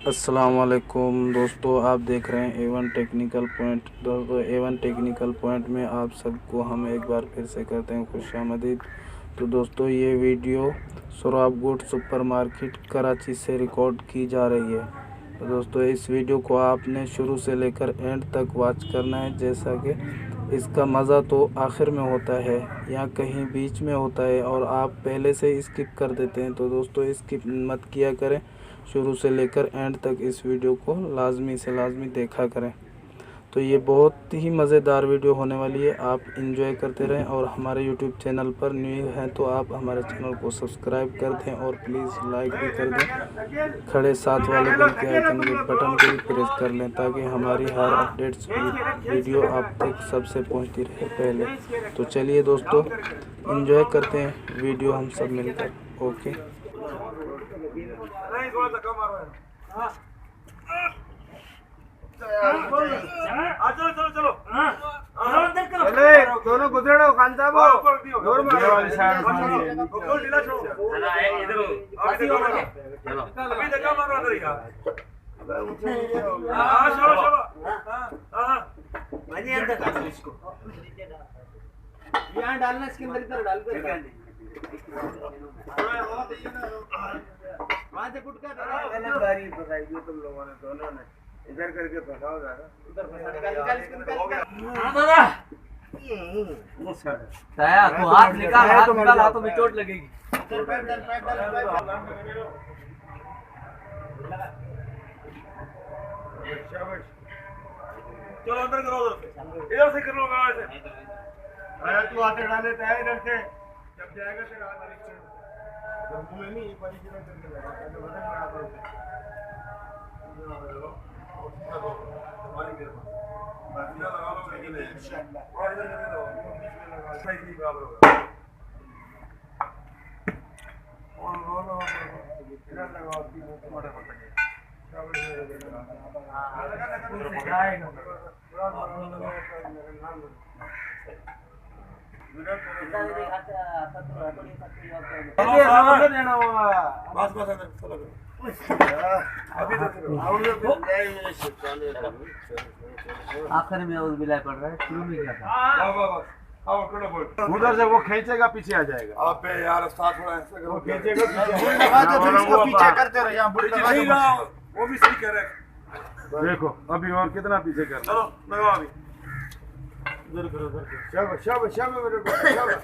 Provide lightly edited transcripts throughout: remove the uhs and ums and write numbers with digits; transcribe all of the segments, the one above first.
अस्सलाम वालेकुम दोस्तों, आप देख रहे हैं एवन टेक्निकल पॉइंट। दोस्तों, एवन टेक्निकल पॉइंट में आप सबको हम एक बार फिर से करते हैं खुशामदीद। तो दोस्तों, ये video Sorab good super market Karachi से रिकॉर्ड की जा रही है। तो दोस्तों, इस वीडियो को आपने शुरू से लेकर एंड तक वॉच करना है, जैसा कि इसका मज़ा तो आखिर में होता है या कहीं बीच में होता है और आप पहले से स्किप कर देते हैं। तो दोस्तों, स्किप मत किया करें, शुरू से लेकर एंड तक इस वीडियो को लाजमी से लाजमी देखा करें। तो ये बहुत ही मज़ेदार वीडियो होने वाली है, आप इंजॉय करते रहें। और हमारे यूट्यूब चैनल पर न्यू हैं तो आप हमारे चैनल को सब्सक्राइब कर दें और प्लीज़ लाइक भी कर दें। खड़े साथ वाले बेल के आइकन के बटन को भी प्रेस कर लें ताकि हमारी हर अपडेट्स वीडियो आप तक सबसे पहुंचती रहे पहले। तो चलिए दोस्तों, इंजॉय करते हैं वीडियो हम सब मिलकर। ओके। चलो चलो दोनों गुजरो खान साहब जोर मारो वाली साइड गोल ढीला छोड़ो चलो इधर अभी धक्का मारो अंदर यार हां चलो चलो हां भाई अंदर डाल इसको यहां डालना, इसके अंदर इधर डाल कर वहां से गुटका मैंने गाड़ी फंसाई दी तुम लोगों ने, दोनों ने इधर करके फंसाओ जरा, उधर फंसा निकाल। हां दादा ताया तू हाथ निकाल, हाथ निकाल, हाथों में चोट लगेगी। चलो अंदर करो, उधर इधर से कर लो गांव से। अरे तू हाथ डाले ताया इधर से, जब जाएगा फिर हाथ नीचे जब तुम्हें नहीं एक बार इधर करके लगा तो बटन लगा दो हमारी मेरे पास बाकी लगा लो लेकिन इंशाल्लाह और इधर करके दो बीच में लगा सही नहीं बराबर होगा और इधर लगाओ तीन टमाटर पड़ गए बस बस आखिर में उस बिलाई पड़ रहा है, शुरू में क्या था? उधर से वो खींचेगा पीछे आ जाएगा। अबे यार साथ में ऐसा करो, खींचेगा पीछे करते रहो, यहां बुढ़ी लगा दो, वो भी सही कह रहे। देखो अभी और कितना पीछे कर, चलो लगाओ अभी उधर करो, उधर करो। शाबाश शाबाश मेरे को, शाबाश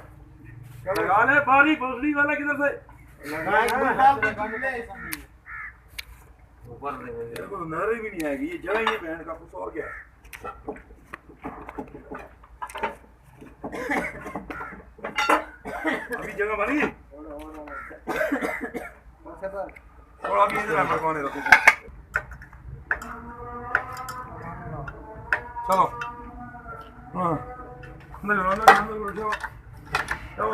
लगा ले। पानी भोसड़ी वाला किधर से ऊपर मेरे को नजर भी नहीं आएगी, ये जगह ये बहन का कुछ और क्या अभी जगह बनी है थोड़ा भी इधर भगवान रखो। चलो हाँ अंदर अंदर अंदर जाओ जाओ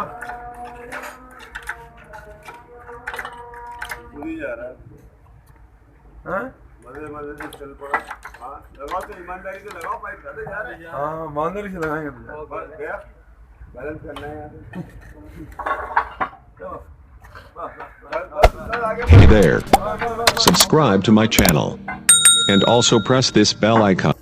मुझे जा रहा है हैं? मजे मजे से चल पड़ा। हाँ लगाओ तो ईमानदारी से लगाओ, पाइप जाते जा रहे हैं। हाँ ईमानदारी से लगाएंगे बस गया, बैलेंस करना है यार। चलो Hey there. Subscribe to my channel. And also press this bell icon.